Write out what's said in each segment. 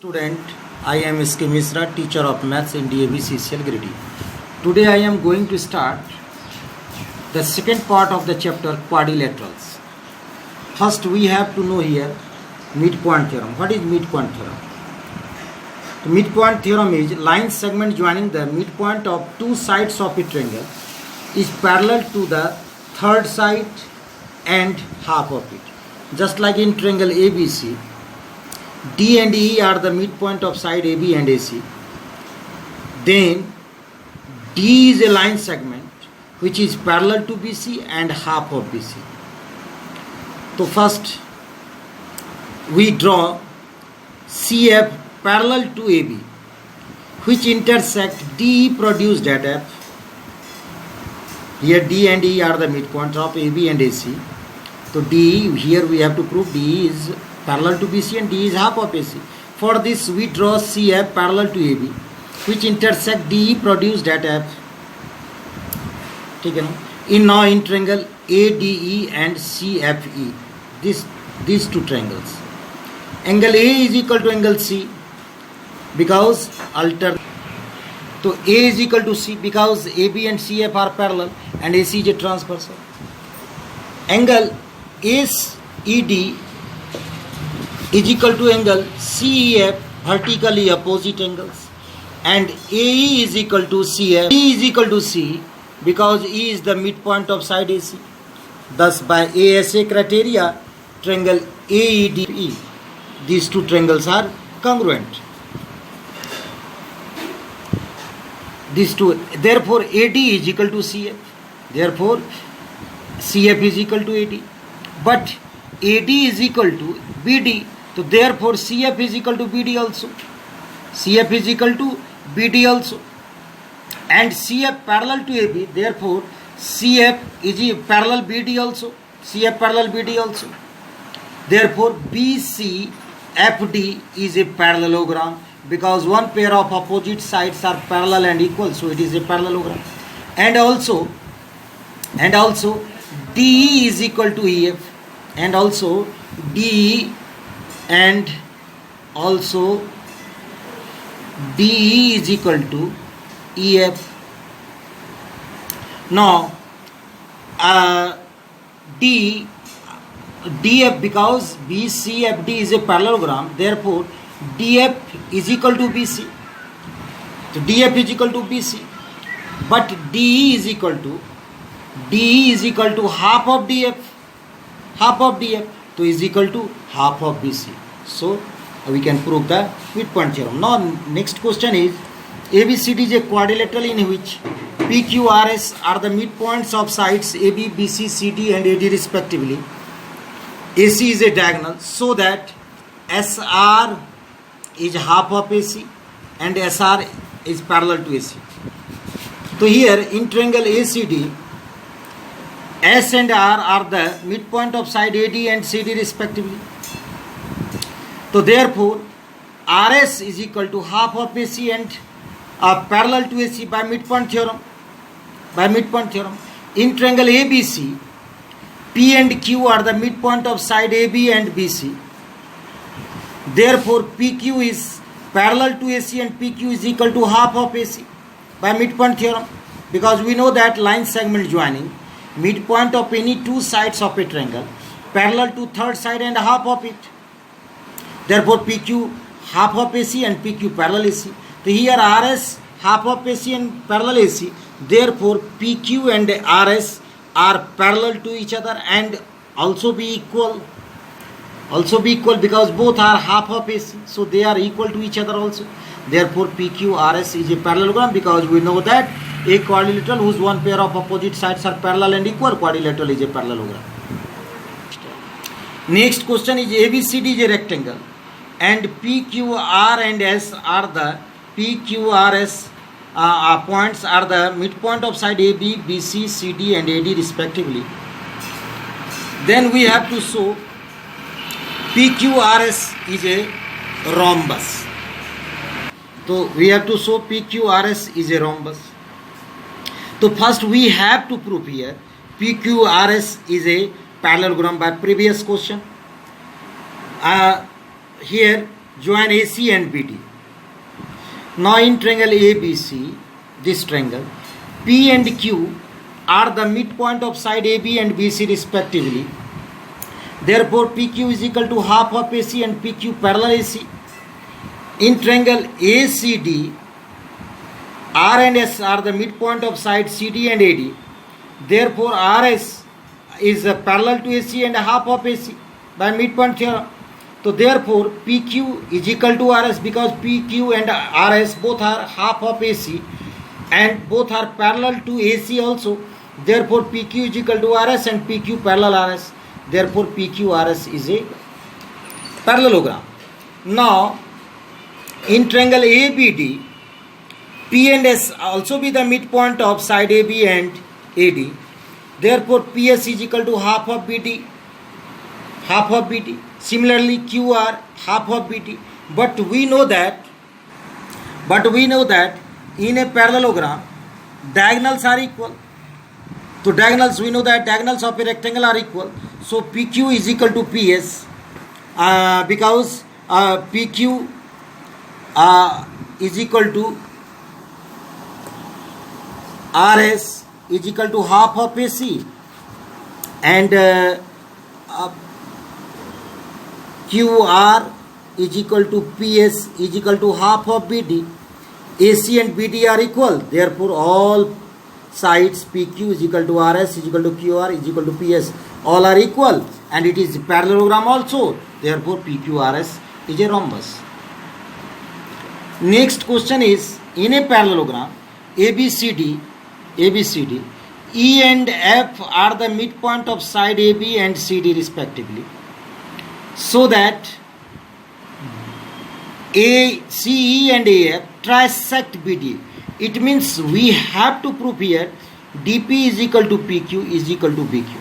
Student, I am S.K. Misra, teacher of maths in DAV CCL Grade E. Today I am going to start the second part of the chapter quadrilaterals. First we have to know here midpoint theorem. What is midpoint theorem? The midpoint theorem is line segment joining the midpoint of two sides of a triangle is parallel to the third side and half of it. Just like in triangle ABC, D and E are the midpoint of side AB and AC. Then D is a line segment which is parallel to BC and half of BC. So first we draw CF parallel to AB which intersect D produced at F. Here D and E are the midpoint of AB and AC. So D, here we have to prove D is parallel to BC and D is half of AC. For this we draw CF parallel to AB which intersect DE produced at F. In triangle ADE and CFE, these two triangles, angle A is equal to angle C because so A is equal to C because AB and CF are parallel and AC is a transversal. Angle ACED is equal to angle CEF, vertically opposite angles, and AE is equal to CF. E is equal to C because E is the midpoint of side AC. Thus by ASA criteria, triangle AEDE, these two triangles are congruent. These two, therefore AD is equal to CF. Therefore CF is equal to AD. But AD is equal to BD. So therefore CF is equal to BD also. CF is equal to BD also. And CF parallel to AB. Therefore CF is parallel BD also. CF parallel BD also. Therefore BCFD is a parallelogram because one pair of opposite sides are parallel and equal. So it is a parallelogram. And also DE is equal to EF. And also DE and also DE is equal to EF. Now DF, because BCFD is a parallelogram, therefore DF is equal to BC. So DF is equal to BC, but DE is equal to half of DF. Half of DF, so is equal to half of BC. So we can prove the midpoint theorem. Now next question is, ABCD is a quadrilateral in which PQRS are the midpoints of sides AB, BC, CD and AD respectively. AC is a diagonal so that SR is half of AC and SR is parallel to AC. So here in triangle ACD, S and R are the midpoint of side AD and CD respectively. So therefore RS is equal to half of AC and parallel to AC by midpoint theorem. In triangle ABC, P and Q are the midpoint of side AB and BC. Therefore PQ is parallel to AC and PQ is equal to half of AC by midpoint theorem, because we know that line segment joining midpoint of any two sides of a triangle parallel to third side and half of it. Therefore PQ half of AC and PQ parallel AC. So here RS half of AC and parallel AC. Therefore PQ and RS are parallel to each other and also be equal because both are half of AC. So they are equal to each other also. Therefore PQRS is a parallelogram because we know that a quadrilateral whose one pair of opposite sides are parallel and equal, quadrilateral is a parallelogram. Next question is, ABCD is a rectangle and PQR and S are the PQRS points are the midpoint of side AB, BC, CD and AD respectively. Then we have to show PQRS is a rhombus. So we have to show PQRS is a rhombus. So first we have to prove here PQRS is a parallelogram by previous question. Here join AC and BD. Now in triangle ABC, this triangle, P and Q are the midpoint of side AB and BC respectively. Therefore PQ is equal to half of AC and PQ parallel AC. In triangle ACD, R and S are the midpoint of side CD and AD. Therefore RS is parallel to AC and half of AC by midpoint theorem. So therefore PQ is equal to RS, because PQ and RS both are half of AC and both are parallel to AC also. Therefore PQ is equal to RS and PQ parallel RS. Therefore PQRS is a parallelogram. Now in triangle ABD, P and S also be the midpoint of side AB and AD. Therefore PS is equal to half of BD. Half of BD. Similarly QR half of BD. But we know that in a parallelogram diagonals are equal. So diagonals, we know that diagonals of a rectangle are equal. So PQ is equal to PS because PQ is equal to RS is equal to half of AC and QR is equal to PS is equal to half of BD. AC and BD are equal. Therefore all sides PQ is equal to RS is equal to QR is equal to PS, all are equal, and it is parallelogram also. Therefore PQRS is a rhombus. Next question is, in a parallelogram ABCD, E and F are the midpoint of side AB and CD respectively, so that CE and AF trisect BD. It means we have to prove here DP is equal to PQ is equal to BQ.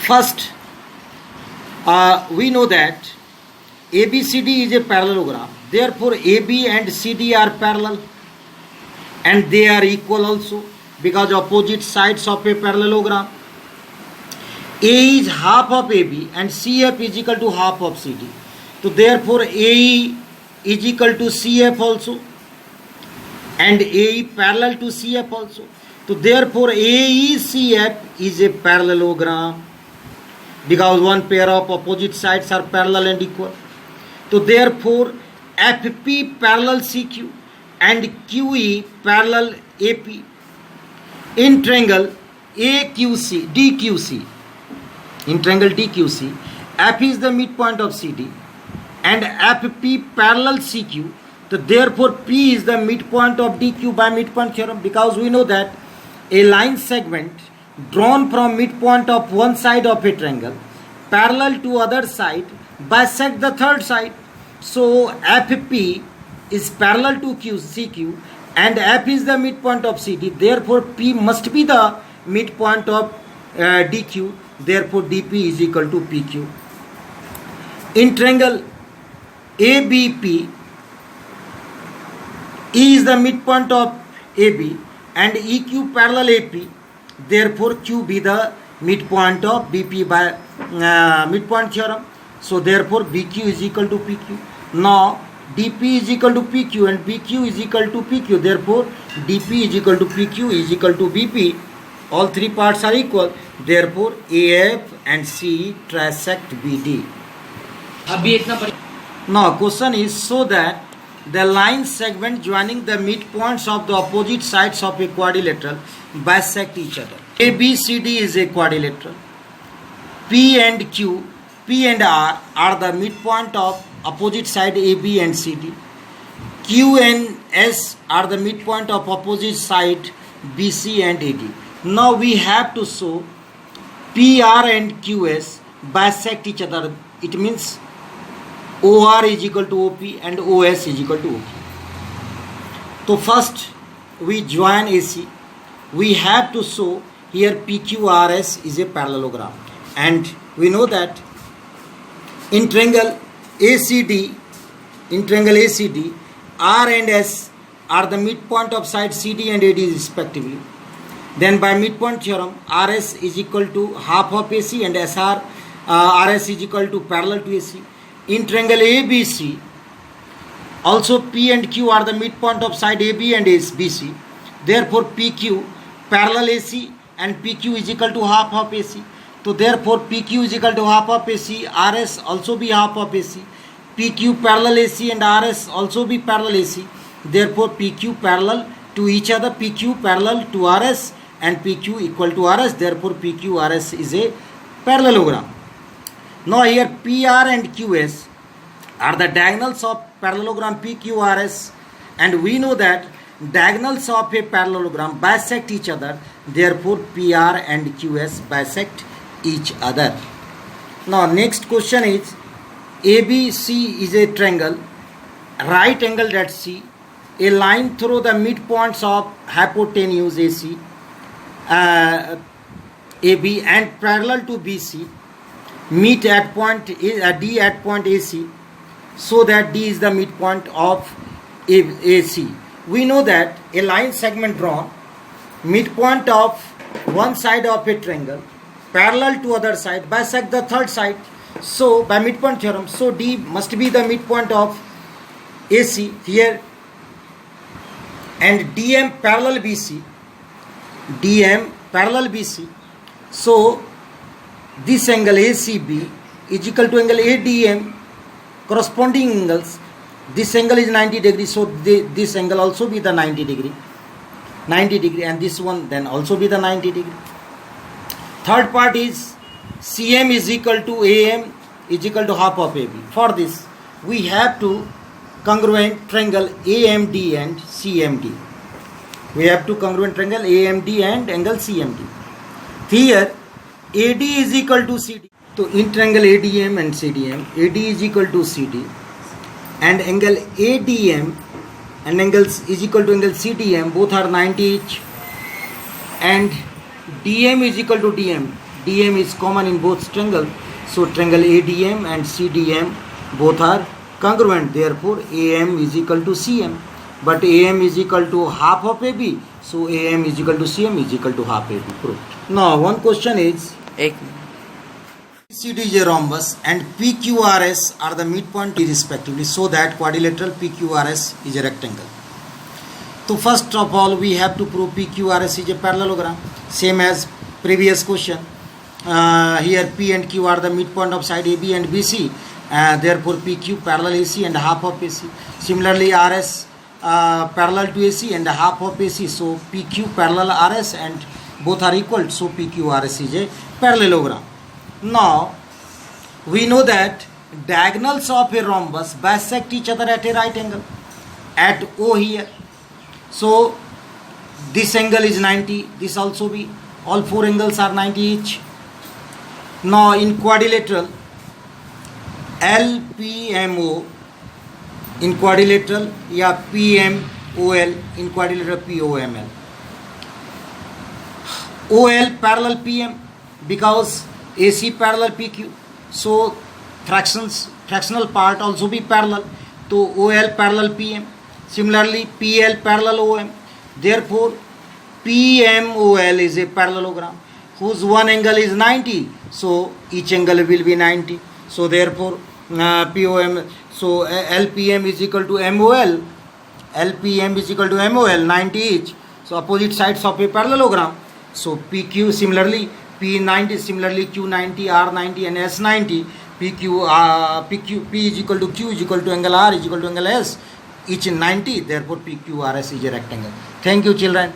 First, we know that ABCD is a parallelogram. Therefore, AB and CD are parallel and they are equal also, because opposite sides of a parallelogram. A is half of AB and CF is equal to half of CD. So therefore AE is equal to CF also, and AE parallel to CF also. So therefore AECF is a parallelogram, because one pair of opposite sides are parallel and equal. So therefore FP parallel CQ and QE parallel AP. In triangle DQC, F is the midpoint of CD and FP parallel CQ. So therefore P is the midpoint of DQ by midpoint theorem, because we know that a line segment drawn from midpoint of one side of a triangle parallel to other side bisect the third side. So FP is parallel to CQ and F is the midpoint of CD. Therefore P must be the midpoint of DQ. Therefore DP is equal to PQ. In triangle ABP, E is the midpoint of AB and EQ parallel AP. Therefore Q be the midpoint of BP by midpoint theorem. So therefore BQ is equal to PQ. Now DP is equal to PQ and BQ is equal to PQ. Therefore DP is equal to PQ is equal to BP. All three parts are equal. Therefore AF and CE trisect BD. Now question is, so that the line segment joining the midpoints of the opposite sides of a quadrilateral bisect each other. ABCD is a quadrilateral. P and Q, P and R are the midpoint of opposite side AB and CD. Q and S are the midpoint of opposite side BC and AD. Now we have to show PR and QS bisect each other. It means OR is equal to OP and OS is equal to OP. So first we join AC. We have to show here PQRS is a parallelogram, and we know that in triangle ACD, R and S are the midpoint of side CD and AD respectively. Then by midpoint theorem, RS is equal to half of AC and RS is equal to parallel to AC. in triangle ABC, also P and Q are the midpoint of side AB and BC. Therefore, PQ parallel AC and PQ is equal to half of AC. So therefore, PQ is equal to half of AC. RS also be half of AC. PQ parallel AC and RS also be parallel AC. Therefore, PQ parallel to each other. PQ parallel to RS and PQ equal to RS. Therefore, PQRS is a parallelogram. Now here PR and QS are the diagonals of parallelogram PQRS, and we know that diagonals of a parallelogram bisect each other. Therefore, PR and QS bisect each other. Now next question is, ABC is a triangle, right angled at C. A line through the midpoints of hypotenuse AC, AB and parallel to BC meet at point D at point AC, so that D is the midpoint of AC. We know that a line segment drawn midpoint of one side of a triangle parallel to other side bisect the third side. So by midpoint theorem, so D must be the midpoint of AC here, and DM parallel BC. DM parallel BC. So this angle ACB is equal to angle ADM, corresponding angles. This angle is 90 degrees, so this angle also be the 90 degree, and this one then also be the 90 degree. Third part is CM is equal to AM is equal to half of AB. For this, we have to congruent triangle AMD and CMD. We have to congruent triangle AMD and angle CMD. Here, AD is equal to CD. So in triangle ADM and CDM, AD is equal to CD, and angle ADM and angles is equal to angle CDM. Both are 90 each, and DM is equal to DM. DM is common in both triangles. So triangle ADM and CDM both are congruent. Therefore, AM is equal to CM. But AM is equal to half of AB. So AM is equal to CM is equal to half AB. Proved. Now one question is, CD is a rhombus and PQRS are the midpoint respectively, so that quadrilateral PQRS is a rectangle. So first of all, we have to prove PQRS is a parallelogram, same as previous question. Here P and Q are the midpoint of side AB and BC, therefore PQ parallel AC and half of AC. Similarly, RS parallel to AC and half of AC, so PQ parallel RS and both are equal, so PQRS is a parallelogram. Now we know that diagonals of a rhombus bisect each other at a right angle at O here. So this angle is 90, this also be, all four angles are 90 each. Now in quadrilateral LPMO, in quadrilateral, yeah, PMOL, in quadrilateral POML. OL parallel PM because AC parallel PQ, so fractional part also be parallel, so OL parallel PM. Similarly, PL parallel OM. Therefore, PMOL is a parallelogram whose one angle is 90, so each angle will be 90. So therefore, POM, so LPM is equal to MOL. LPM is equal to MOL, 90 each. So opposite sides of a parallelogram. So PQ similarly, P90 similarly, Q90, R90 and S90. P is equal to Q is equal to angle R is equal to angle S, each in 90. Therefore PQRS is a rectangle. Thank you, children.